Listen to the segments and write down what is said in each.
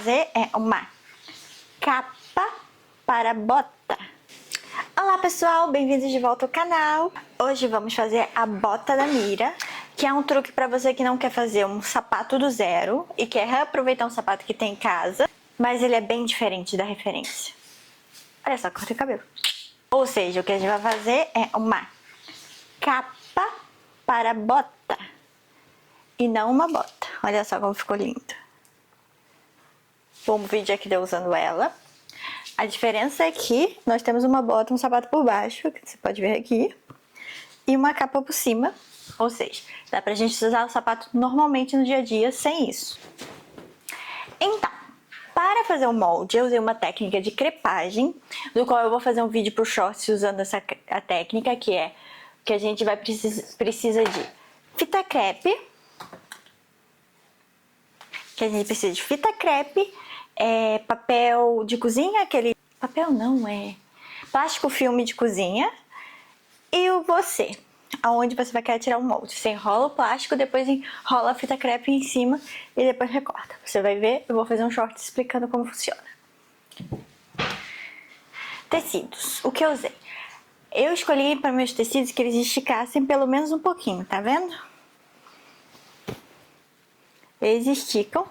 Fazer uma capa para bota. Olá pessoal, bem-vindos de volta ao canal. Hoje vamos fazer a bota da Mira, que é um truque para você que não quer fazer um sapato do zero e quer reaproveitar um sapato que tem em casa, mas ele é bem diferente da referência. Olha só, cortei o cabelo. Ou seja, o que a gente vai fazer é uma capa para bota e não uma bota. Olha só como ficou lindo. Vamos vídeo aqui de eu usando ela. A diferença é que nós temos uma bota, um sapato por baixo, que você pode ver aqui, e uma capa por cima, ou seja, dá pra gente usar o sapato normalmente no dia a dia sem isso. Então, para fazer o molde, eu usei uma técnica de crepagem, do qual eu vou fazer um vídeo pro shorts usando a técnica, que é que a gente vai precisa de fita crepe, papel de cozinha, aquele... Papel não, é plástico filme de cozinha. E você, aonde você vai querer tirar o molde. Você enrola o plástico, depois enrola a fita crepe em cima e depois recorta. Você vai ver, eu vou fazer um short explicando como funciona. Tecidos, o que eu usei? Eu escolhi para meus tecidos que eles esticassem pelo menos um pouquinho, tá vendo? Eles esticam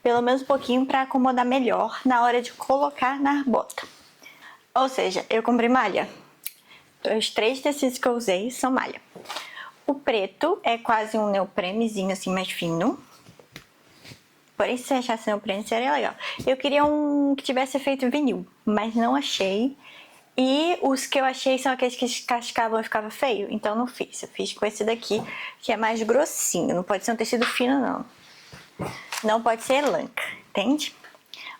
pelo menos um pouquinho para acomodar melhor na hora de colocar na bota. Ou seja, eu comprei malha. Os 3 tecidos que eu usei são malha. O preto é quase um neoprenezinho assim mais fino. Porém, se você achasse neoprene seria legal. Eu queria um que tivesse efeito vinil, mas não achei. E os que eu achei são aqueles que descascavam e ficava feio, então não fiz. Eu fiz com esse daqui, que é mais grossinho. Não pode ser um tecido fino, não. Não pode ser elanca, entende?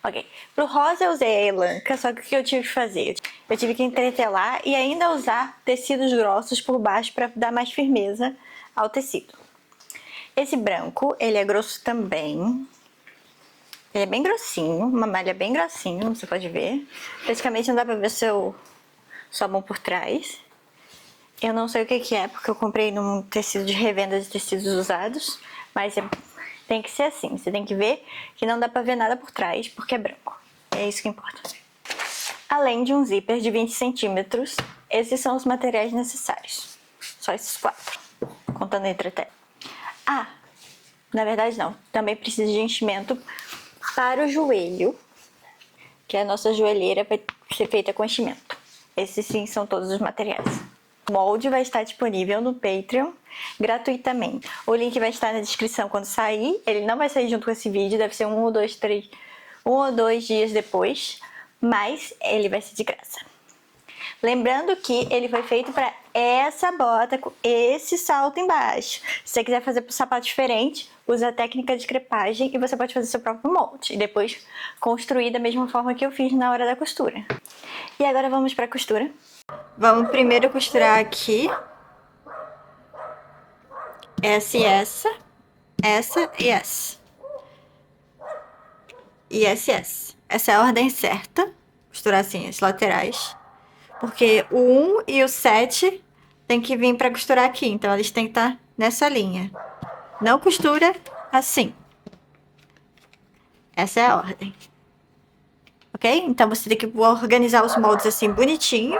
Ok. Pro rosa eu usei a elanca, só que o que eu tive que fazer? Eu tive que entretelar e ainda usar tecidos grossos por baixo para dar mais firmeza ao tecido. Esse branco, ele é grosso também. Ele é bem grossinho, uma malha bem grossinha, você pode ver. Praticamente não dá pra ver sua mão por trás. Eu não sei o que é, porque eu comprei num tecido de revenda de tecidos usados, mas tem que ser assim, você tem que ver que não dá pra ver nada por trás, porque é branco. É isso que importa. Além de um zíper de 20 centímetros, esses são os materiais necessários. Só esses 4, contando entreter. Ah, na verdade não, também precisa de enchimento para o joelho, que a nossa joelheira vai ser feita com enchimento. Esses sim são todos os materiais. O molde vai estar disponível no Patreon gratuitamente. O link vai estar na descrição quando sair. Ele não vai sair junto com esse vídeo, deve ser 1 ou 2 dias depois, mas ele vai ser de graça. Lembrando que ele foi feito para essa bota com esse salto embaixo. Se você quiser fazer para um sapato diferente, usa a técnica de crepagem e você pode fazer seu próprio molde. E depois construir da mesma forma que eu fiz na hora da costura. E agora vamos para a costura. Vamos primeiro costurar aqui. Essa e essa. Essa e essa. E essa e essa. Essa é a ordem certa. Costurar assim as laterais. Porque o 1 e o 7 tem que vir para costurar aqui. Então, eles têm que estar nessa linha. Não costura assim. Essa é a ordem. Ok? Então, você tem que organizar os moldes assim bonitinho.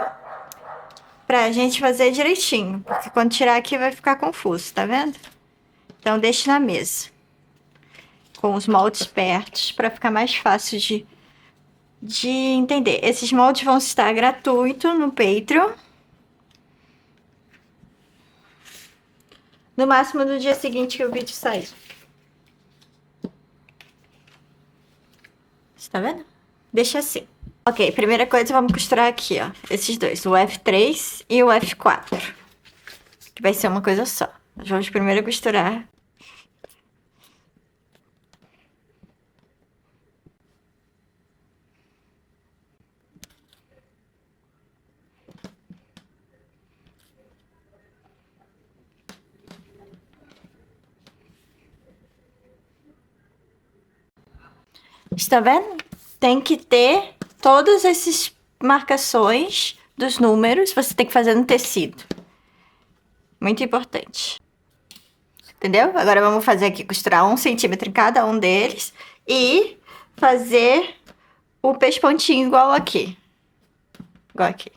Pra gente fazer direitinho. Porque quando tirar aqui vai ficar confuso, tá vendo? Então, deixe na mesa. Com os moldes perto, para ficar mais fácil de entender. Esses moldes vão estar gratuito no Patreon. No máximo no dia seguinte que o vídeo sair. Você tá vendo? Deixa assim. Ok, primeira coisa, vamos costurar aqui, ó. Esses dois, o F3 e o F4. Que vai ser uma coisa só. Nós vamos primeiro costurar. Está vendo? Tem que ter todas essas marcações dos números, você tem que fazer no tecido. Muito importante. Entendeu? Agora vamos fazer aqui, costurar 1 centímetro em cada um deles e fazer o pespontinho igual aqui. Igual aqui.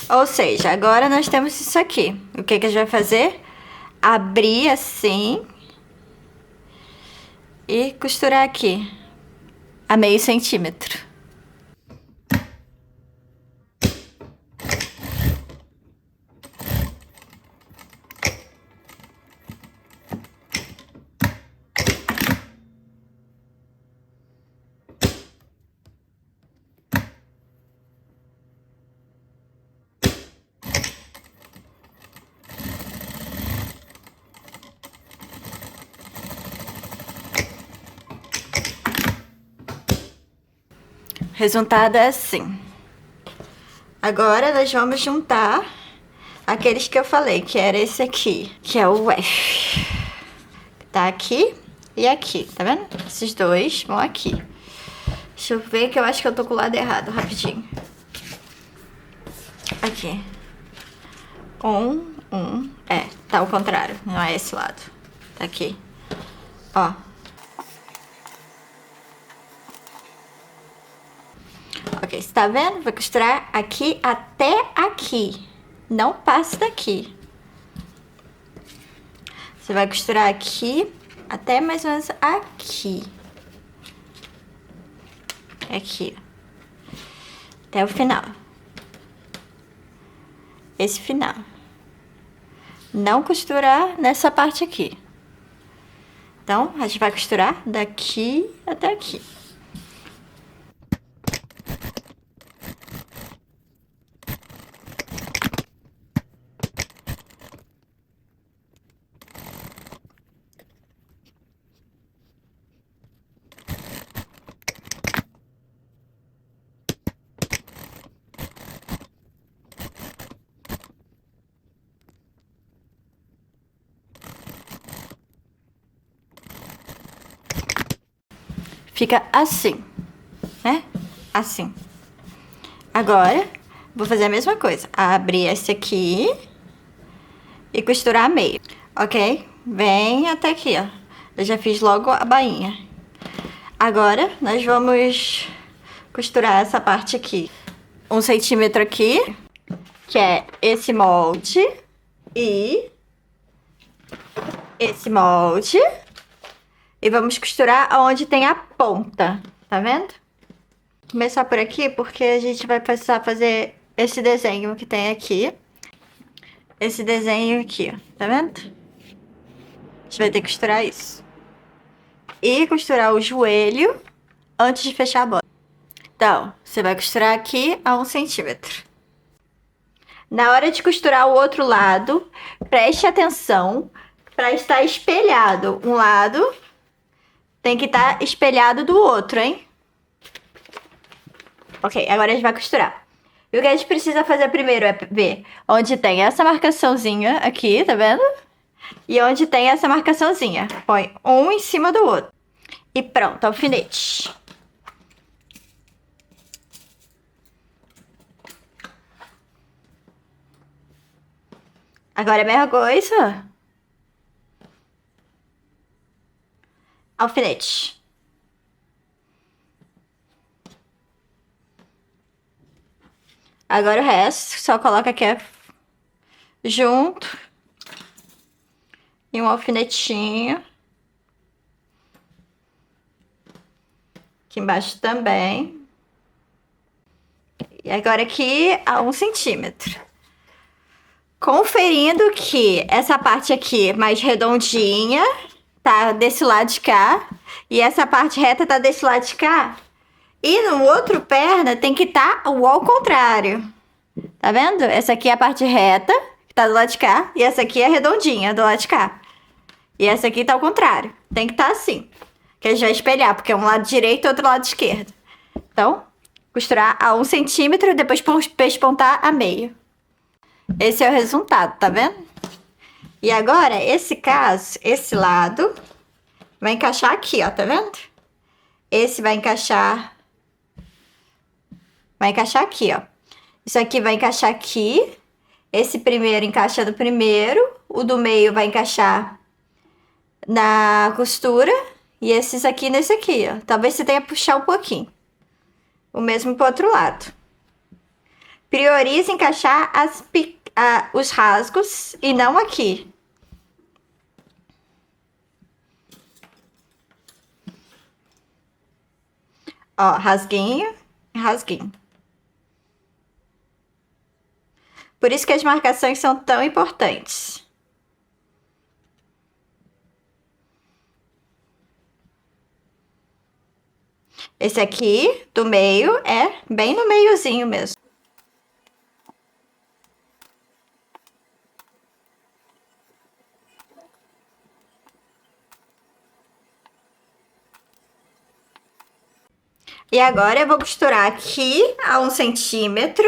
Ou seja, agora nós temos isso aqui. O que que a gente vai fazer? Abrir assim e costurar aqui a meio centímetro. O resultado é assim. Agora nós vamos juntar aqueles que eu falei, que era esse aqui, que é o F. Tá aqui e aqui, tá vendo? Esses dois vão aqui. Deixa eu ver que eu acho que eu tô com o lado errado, rapidinho. Aqui. Tá ao contrário, não é esse lado. Tá aqui. Ó. Ok, você tá vendo? Vou costurar aqui até aqui. Não passe daqui. Você vai costurar aqui até mais ou menos aqui. Aqui. Até o final. Esse final. Não costurar nessa parte aqui. Então, a gente vai costurar daqui até aqui. Fica assim, né? Assim. Agora, vou fazer a mesma coisa. Abrir esse aqui e costurar a meio, ok? Vem até aqui, ó. Eu já fiz logo a bainha. Agora, nós vamos costurar essa parte aqui. 1 centímetro aqui, que é esse molde. E esse molde. E vamos costurar onde tem a ponta, tá vendo? Vou começar por aqui porque a gente vai precisar fazer esse desenho que tem aqui. Esse desenho aqui, ó, tá vendo? A gente vai ter que costurar isso. E costurar o joelho antes de fechar a bota. Então, você vai costurar aqui a 1 centímetro. Na hora de costurar o outro lado, preste atenção para estar espelhado um lado. Tem que estar espelhado do outro, hein? Ok, agora a gente vai costurar. E o que a gente precisa fazer primeiro é ver onde tem essa marcaçãozinha aqui, tá vendo? E onde tem essa marcaçãozinha. Põe um em cima do outro. E pronto, alfinete. Agora é a mesma coisa. Alfinete. Agora o resto, só coloca aqui junto. E um alfinetinho. Aqui embaixo também. E agora aqui a 1 centímetro. Conferindo que essa parte aqui mais redondinha tá desse lado de cá. E essa parte reta tá desse lado de cá. E no outro perna tem que estar o ao contrário. Tá vendo? Essa aqui é a parte reta, que tá do lado de cá. E essa aqui é redondinha, do lado de cá. E essa aqui tá ao contrário. Tem que estar assim. Que a gente vai espelhar, porque é um lado direito e outro lado esquerdo. Então, costurar a 1 centímetro e depois pespontar a meio. Esse é o resultado, tá vendo? E agora, esse lado vai encaixar aqui, ó, tá vendo? Esse vai encaixar aqui, ó. Isso aqui vai encaixar aqui. Esse primeiro encaixa no primeiro. O do meio vai encaixar na costura. E esses aqui nesse aqui, ó. Talvez você tenha que puxar um pouquinho. O mesmo pro outro lado. Priorize encaixar os rasgos e não aqui. Ó, rasguinho, rasguinho. Por isso que as marcações são tão importantes. Esse aqui, do meio, é bem no meiozinho mesmo. E agora eu vou costurar aqui a 1 centímetro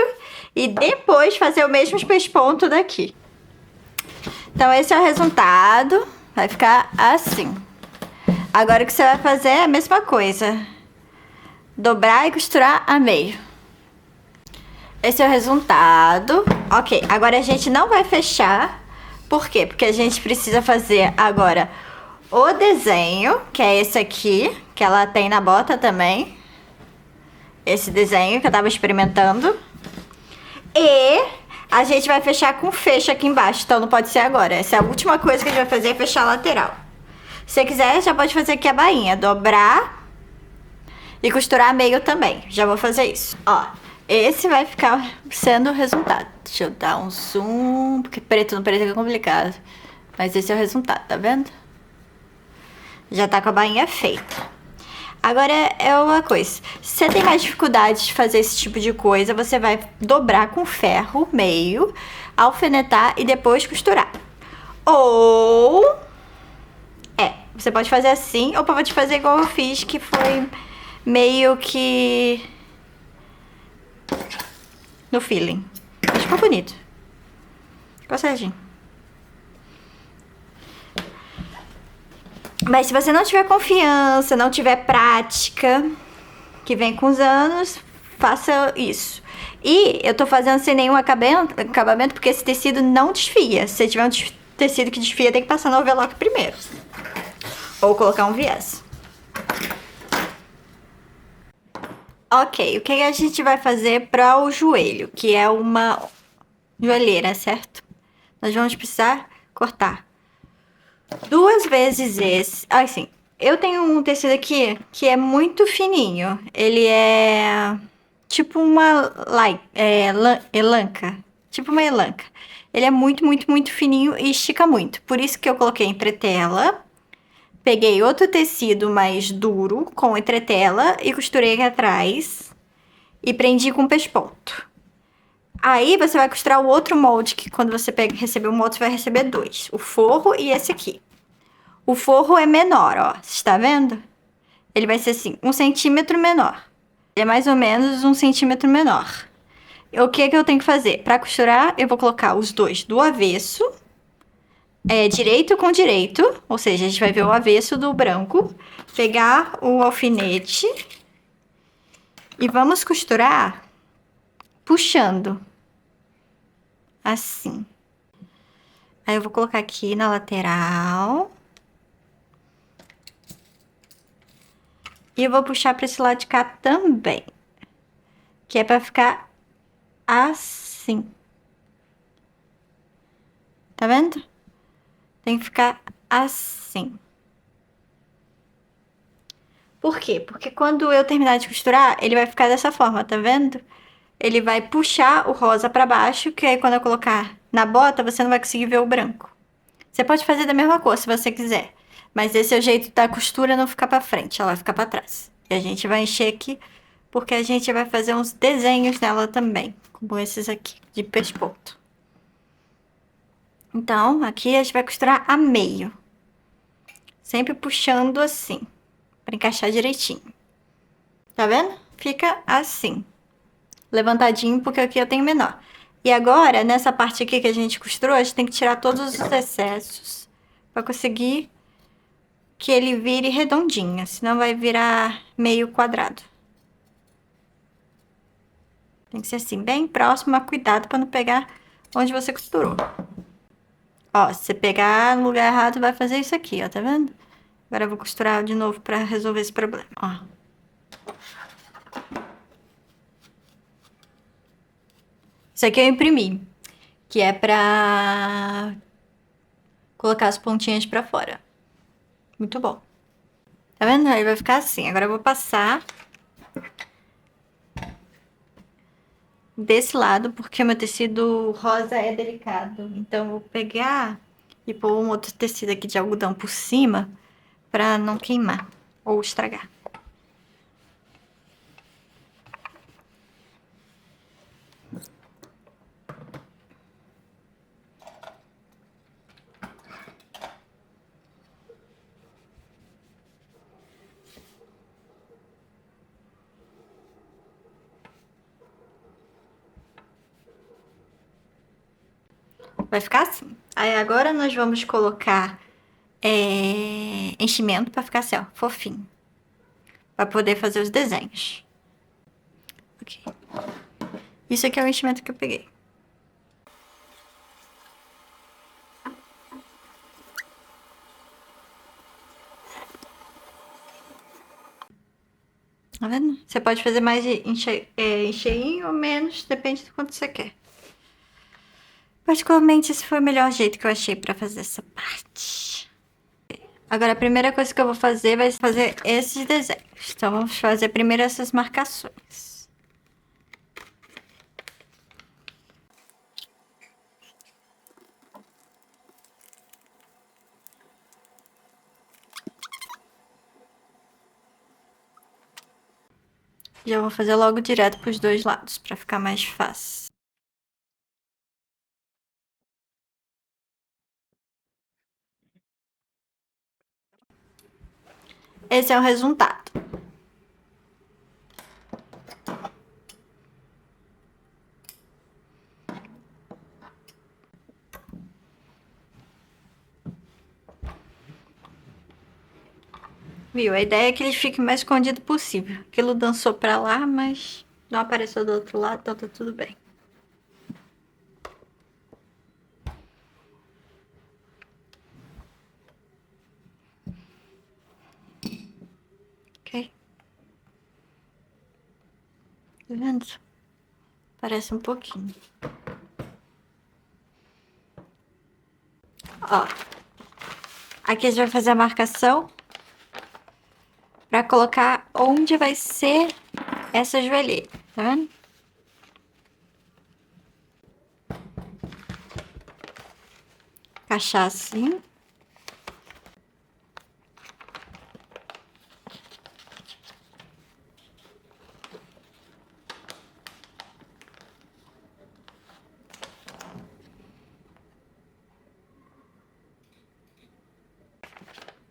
e depois fazer o mesmo pesponto daqui. Então esse é o resultado, vai ficar assim. Agora o que você vai fazer é a mesma coisa. Dobrar e costurar a meio. Esse é o resultado. Ok, agora a gente não vai fechar. Por quê? Porque a gente precisa fazer agora o desenho, que é esse aqui, que ela tem na bota também. Esse desenho que eu tava experimentando. E a gente vai fechar com fecho aqui embaixo, então não pode ser agora. Essa é a última coisa que a gente vai fazer, é fechar a lateral. Se você quiser, já pode fazer aqui a bainha, dobrar e costurar meio também. Já vou fazer isso. Ó, esse vai ficar sendo o resultado. Deixa eu dar um zoom, porque preto no preto é complicado. Mas esse é o resultado, tá vendo? Já tá com a bainha feita. Agora é uma coisa, se você tem mais dificuldade de fazer esse tipo de coisa, você vai dobrar com ferro meio, alfinetar e depois costurar. Ou você pode fazer assim, ou pode fazer igual eu fiz, que foi meio que no feeling. Mas ficou bonito. Ficou certinho. Mas se você não tiver confiança, não tiver prática, que vem com os anos, faça isso. E eu tô fazendo sem nenhum acabamento porque esse tecido não desfia. Se tiver um tecido que desfia, tem que passar no overlock primeiro. Ou colocar um viés. Ok, o que a gente vai fazer para o joelho? Que é uma joelheira, certo? Nós vamos precisar cortar 2 vezes esse. Assim, eu tenho um tecido aqui que é muito fininho. Ele é tipo uma elanca. Tipo uma elanca. Ele é muito, muito, muito fininho e estica muito. Por isso que eu coloquei entretela. Peguei outro tecido mais duro com entretela e costurei aqui atrás. E prendi com pesponto. Aí você vai costurar o outro molde, que quando você receber o molde, você vai receber 2. O forro e esse aqui. O forro é menor, ó. Você está vendo? Ele vai ser assim, 1 centímetro menor. Ele é mais ou menos 1 centímetro menor. O que eu tenho que fazer? Para costurar, eu vou colocar os dois do avesso. Direito com direito. Ou seja, a gente vai ver o avesso do branco. Pegar o alfinete. E vamos costurar puxando. Assim. Aí eu vou colocar aqui na lateral. E eu vou puxar para esse lado de cá também. Que é para ficar assim. Tá vendo? Tem que ficar assim. Por quê? Porque quando eu terminar de costurar, ele vai ficar dessa forma, tá vendo? Ele vai puxar o rosa para baixo, que aí quando eu colocar na bota, você não vai conseguir ver o branco. Você pode fazer da mesma cor, se você quiser. Mas esse é o jeito da costura não ficar para frente, ela vai ficar para trás. E a gente vai encher aqui, porque a gente vai fazer uns desenhos nela também, como esses aqui, de pesponto. Então, aqui a gente vai costurar a meio. Sempre puxando assim, para encaixar direitinho. Tá vendo? Fica assim. Levantadinho, porque aqui eu tenho menor. E agora, nessa parte aqui que a gente costurou, a gente tem que tirar todos os excessos para conseguir que ele vire redondinho, senão vai virar meio quadrado. Tem que ser assim, bem próximo, mas cuidado para não pegar onde você costurou. Ó, se você pegar no lugar errado, vai fazer isso aqui, ó, tá vendo? Agora eu vou costurar de novo para resolver esse problema, ó. Isso aqui eu imprimi, que é pra colocar as pontinhas pra fora. Muito bom. Tá vendo? Aí vai ficar assim. Agora eu vou passar desse lado, porque o meu tecido rosa é delicado. Então eu vou pegar e pôr um outro tecido aqui de algodão por cima pra não queimar ou estragar. Vai ficar assim. Aí agora nós vamos colocar enchimento pra ficar assim, ó, fofinho. Pra poder fazer os desenhos. Ok. Isso aqui é o enchimento que eu peguei. Tá vendo? Você pode fazer mais encheinho ou menos, depende do quanto você quer. Particularmente, esse foi o melhor jeito que eu achei pra fazer essa parte. Agora, a primeira coisa que eu vou fazer vai fazer esses desenhos. Então, vamos fazer primeiro essas marcações. Já vou fazer logo direto pros dois lados, pra ficar mais fácil. Esse é o resultado. Viu? A ideia é que ele fique mais escondido possível. Aquilo dançou pra lá, mas não apareceu do outro lado, então tá tudo bem. Ok? Tá vendo? Parece um pouquinho. Ó. Aqui a gente vai fazer a marcação pra colocar onde vai ser essa joelheira, tá vendo? Encaixar assim.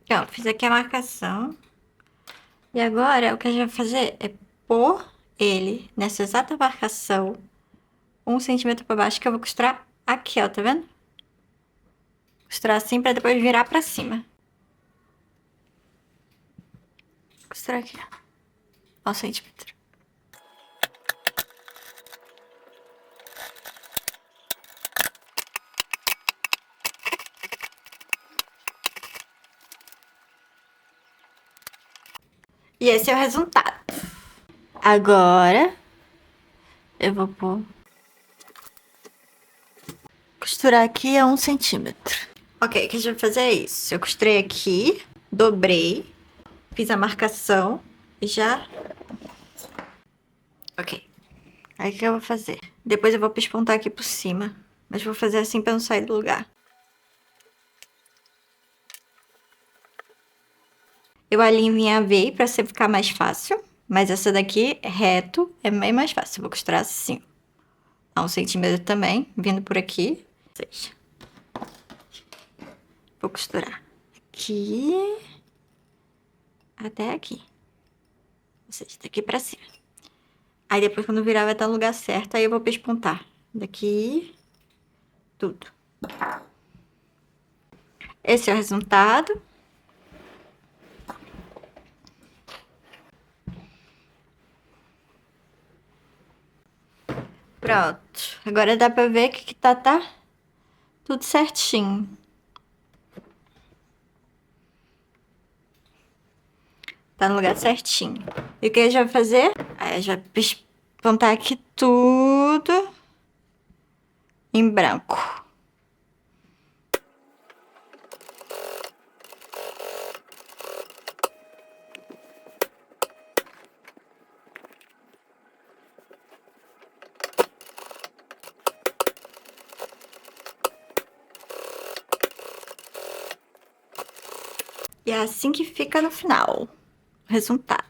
Então, fiz aqui a marcação. E agora, o que a gente vai fazer é pôr ele nessa exata marcação, 1 cm pra baixo, que eu vou costurar aqui, ó, tá vendo? Costurar assim pra depois virar pra cima. Costurar aqui, ó, 1 cm. E esse é o resultado. Agora, eu vou pôr... costurar aqui a 1 cm. Ok, o que a gente vai fazer é isso. Eu costurei aqui, dobrei, fiz a marcação e já... Ok. Aí o que eu vou fazer? Depois eu vou pespontar aqui por cima. Mas vou fazer assim pra não sair do lugar. Eu alinhavei pra ficar mais fácil. Mas essa daqui, reto, é bem mais fácil. Eu vou costurar assim. A 1 cm também, vindo por aqui. Ou seja, vou costurar aqui até aqui. Ou seja, daqui pra cima. Aí depois, quando virar, vai estar no lugar certo. Aí eu vou pespontar Daqui, tudo. Esse é o resultado. Pronto. Agora dá pra ver que tá tudo certinho. Tá no lugar certinho. E o que a gente vai fazer? Aí a gente vai pontar aqui tudo em branco. E é assim que fica no final. O resultado.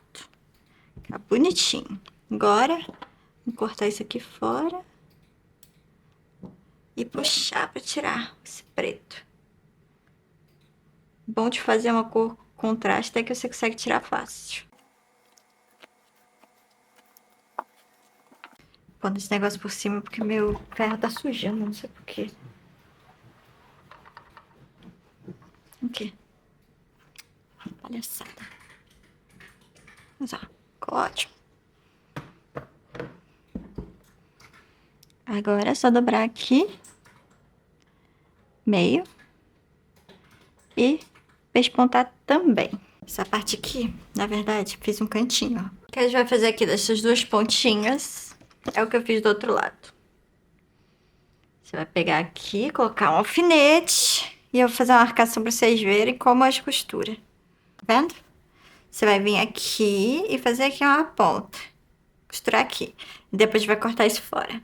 Fica bonitinho. Agora, vou cortar isso aqui fora. E puxar pra tirar esse preto. Bom de fazer uma cor contraste é que você consegue tirar fácil. Pondo esse negócio por cima porque meu ferro tá sujando, não sei porquê. Aqui. Palhaçada. Mas ó, ficou ótimo. Agora é só dobrar aqui. Meio. E pespontar também. Essa parte aqui, na verdade, fiz um cantinho, ó. O que a gente vai fazer aqui dessas duas pontinhas é o que eu fiz do outro lado. Você vai pegar aqui, colocar um alfinete e eu vou fazer uma marcação para vocês verem como as costuras. Tá vendo? Você vai vir aqui e fazer aqui uma ponta. Costurar aqui. E depois vai cortar isso fora.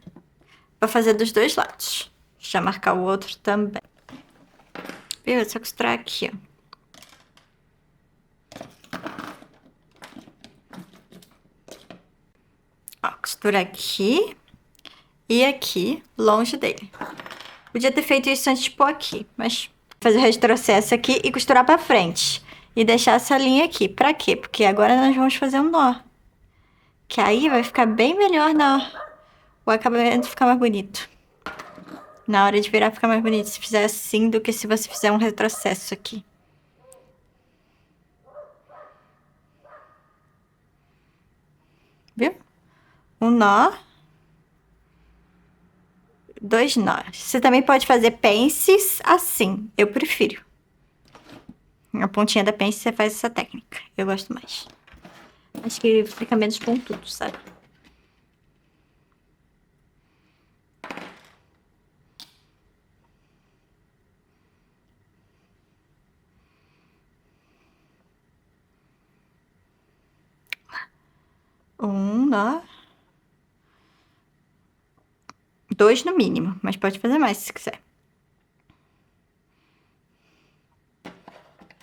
Vou fazer dos dois lados. Já marcar o outro também. Viu? É só costurar aqui, ó. Ó, costura aqui e aqui, longe dele. Podia ter feito isso antes de pôr aqui, mas fazer o retrocesso aqui e costurar pra frente. E deixar essa linha aqui. Pra quê? Porque agora nós vamos fazer um nó. Que aí vai ficar bem melhor o acabamento ficar mais bonito. Na hora de virar fica mais bonito se fizer assim do que se você fizer um retrocesso aqui. Viu? Um nó. Dois nós. Você também pode fazer pences assim. Eu prefiro. A pontinha da pence você faz essa técnica. Eu gosto mais. Acho que fica menos pontudo, sabe? Um nó. Dois no mínimo, mas pode fazer mais se quiser.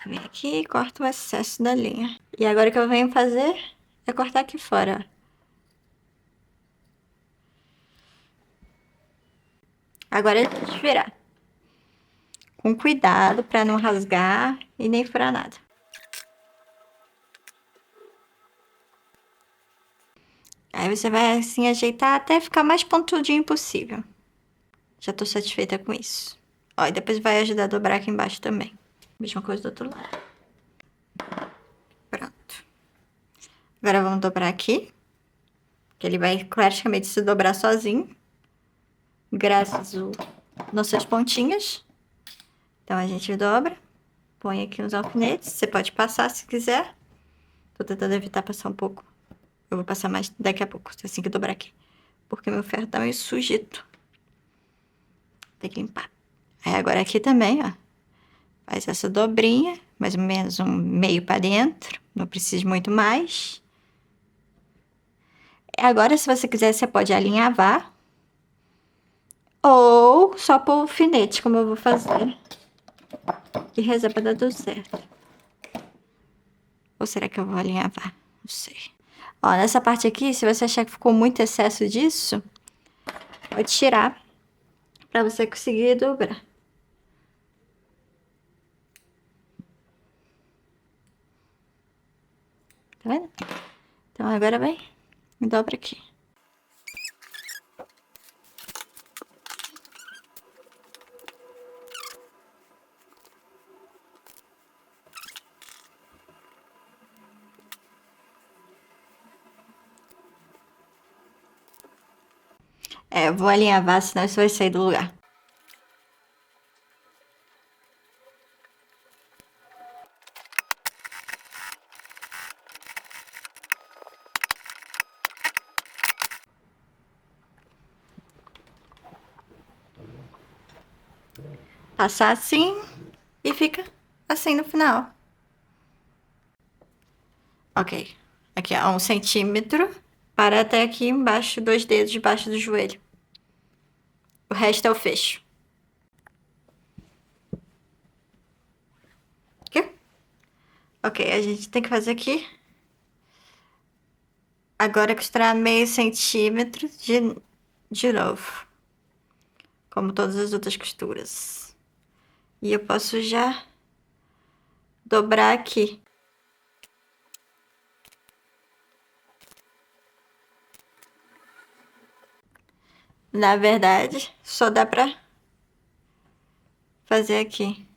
Vem aqui e corta o excesso da linha. E agora o que eu venho fazer é cortar aqui fora, ó. Agora é desvirar. Com cuidado pra não rasgar e nem furar nada. Aí você vai assim ajeitar até ficar mais pontudinho possível. Já tô satisfeita com isso. Ó, e depois vai ajudar a dobrar aqui embaixo também. Mesma coisa do outro lado. Pronto. Agora vamos dobrar aqui. Que ele vai praticamente se dobrar sozinho. Graças às nossas pontinhas. Então a gente dobra. Põe aqui uns alfinetes. Você pode passar se quiser. Tô tentando evitar passar um pouco. Eu vou passar mais daqui a pouco, assim que eu dobrar aqui. Porque meu ferro tá meio sujito. Tem que limpar. Aí agora aqui também, ó. Faz essa dobrinha, mais ou menos um meio para dentro. Não precisa muito mais. Agora, se você quiser, você pode alinhavar. Ou só pôr o alfinete, como eu vou fazer. E rezar pra dar tudo certo. Ou será que eu vou alinhavar? Não sei. Ó, nessa parte aqui, se você achar que ficou muito excesso disso, pode tirar pra você conseguir dobrar. Tá vendo? Então agora vai e dobra aqui. Eu vou alinhavar, senão isso vai sair do lugar. Passar assim e fica assim no final. Ok. Aqui, ó, 1 centímetro. Para até aqui embaixo, 2 dedos debaixo do joelho. O resto é o fecho. Aqui. Ok, a gente tem que fazer aqui. Agora costurar meio centímetro de novo. Como todas as outras costuras. E eu posso já dobrar aqui. Na verdade, só dá pra fazer aqui.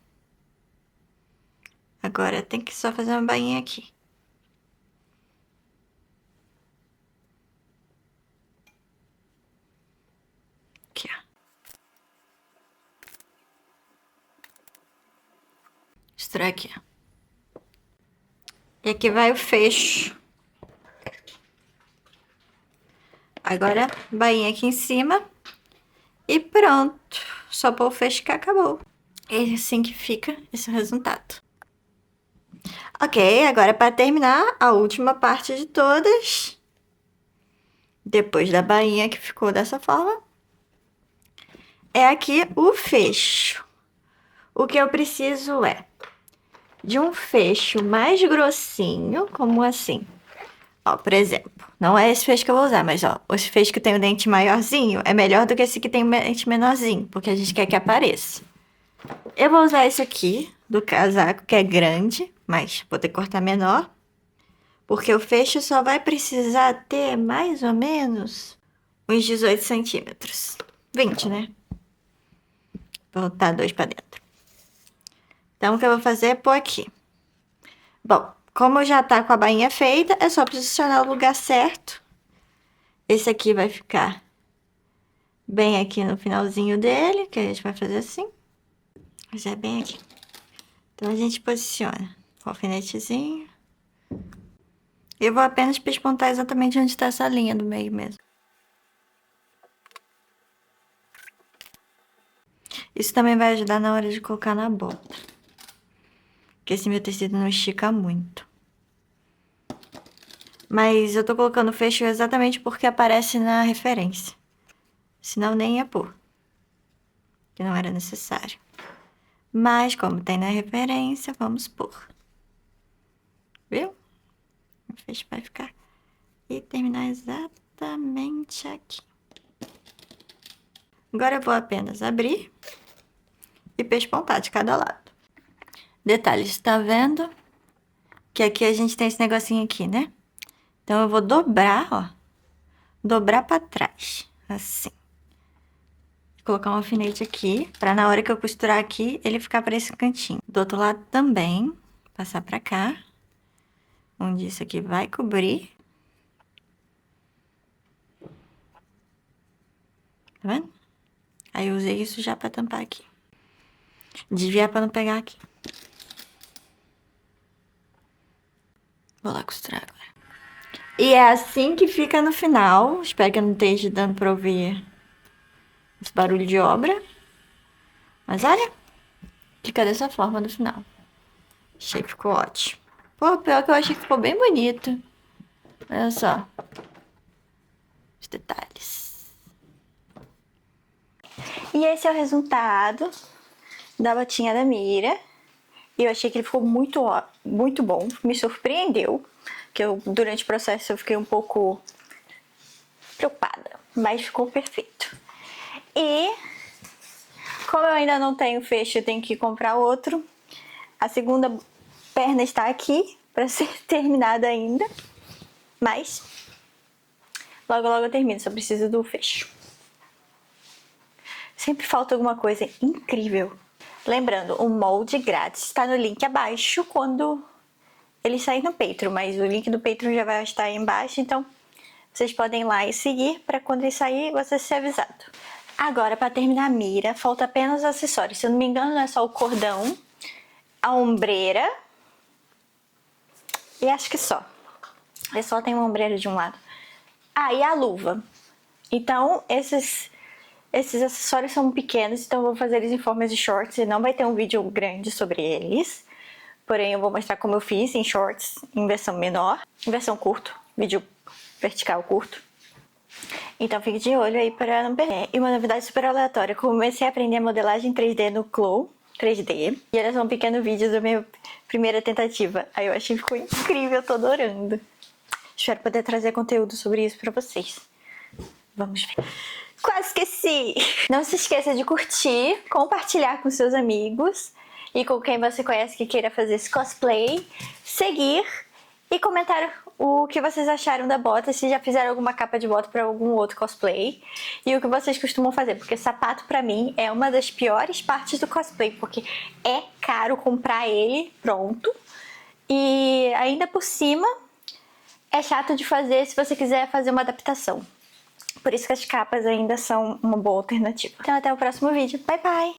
Agora tem que só fazer uma bainha aqui. Aqui, ó. Costurar aqui, ó. E aqui vai o fecho. Agora, bainha aqui em cima. E pronto. Só pôr o fecho que acabou. É assim que fica esse resultado. Ok, agora para terminar, a última parte de todas. Depois da bainha que ficou dessa forma. É aqui o fecho. O que eu preciso é de um fecho mais grossinho, como assim. Ó, por exemplo, não é esse fecho que eu vou usar, mas ó, esse fecho que tem o dente maiorzinho é melhor do que esse que tem o dente menorzinho, porque a gente quer que apareça. Eu vou usar esse aqui, do casaco, que é grande, mas vou ter que cortar menor. Porque o fecho só vai precisar ter mais ou menos uns 18 centímetros. 20, né? Vou botar 2 pra dentro. Então, o que eu vou fazer é pôr aqui. Bom, como já tá com a bainha feita, é só posicionar o lugar certo. Esse aqui vai ficar bem aqui no finalzinho dele, que a gente vai fazer assim. Mas é bem aqui. Então, a gente posiciona com o alfinetezinho. Eu vou apenas pespontar exatamente onde está essa linha do meio mesmo. Isso também vai ajudar na hora de colocar na bota. Porque esse meu tecido não estica muito. Mas eu tô colocando o fecho exatamente porque aparece na referência. Senão nem ia pôr. Que não era necessário. Mas como tem na referência, vamos pôr. Viu? O fecho vai ficar. E terminar exatamente aqui. Agora eu vou apenas abrir e pespontar de cada lado. Detalhe, tá vendo? Que aqui a gente tem esse negocinho aqui, né? Então eu vou dobrar, ó. Dobrar pra trás, assim. Colocar um alfinete aqui, pra na hora que eu costurar aqui, ele ficar pra esse cantinho. Do outro lado também, passar pra cá. Onde isso aqui vai cobrir. Tá vendo? Aí eu usei isso já pra tampar aqui. Desviar pra não pegar aqui. Vou lá costurar agora. E é assim que fica no final. Espero que eu não esteja dando pra ouvir esse barulho de obra. Mas olha, fica dessa forma no final. Achei que ficou ótimo. Pô, pior que eu achei que ficou bem bonito. Olha só. Os detalhes. E esse é o resultado da botinha da Mira. E eu achei que ele ficou muito bom. Me surpreendeu. Que eu, durante o processo, eu fiquei um pouco preocupada. Mas ficou perfeito. E como eu ainda não tenho fecho, eu tenho que comprar outro. A segunda perna está aqui para ser terminada ainda. Mas logo eu termino, só preciso do fecho. Sempre falta alguma coisa incrível. Lembrando, o molde grátis está no link abaixo quando ele sair no Patreon, mas o link do Patreon já vai estar aí embaixo, então vocês podem ir lá e seguir para quando ele sair você ser avisado. Agora, para terminar a mira, falta apenas os acessórios. Se eu não me engano, é só o cordão, a ombreira e acho que só. Eu só tenho uma ombreira de um lado. Ah, e a luva. Então, esses acessórios são pequenos, então eu vou fazer eles em forma de shorts e não vai ter um vídeo grande sobre eles. Porém, eu vou mostrar como eu fiz em shorts, em versão menor, em versão curto, vídeo vertical curto. Então fique de olho aí para não perder. E uma novidade super aleatória, eu comecei a aprender a modelagem 3D no Clo 3D. E era só um pequeno vídeo da minha primeira tentativa. Aí eu achei que ficou incrível, eu tô adorando. Espero poder trazer conteúdo sobre isso pra vocês. Vamos ver. Quase esqueci! Não se esqueça de curtir, compartilhar com seus amigos e com quem você conhece que queira fazer esse cosplay, seguir e comentar o que vocês acharam da bota, se já fizeram alguma capa de bota para algum outro cosplay e o que vocês costumam fazer, porque sapato pra mim é uma das piores partes do cosplay, porque é caro comprar ele pronto e ainda por cima é chato de fazer se você quiser fazer uma adaptação. Por isso que as capas ainda são uma boa alternativa. Então até o próximo vídeo. Bye, bye!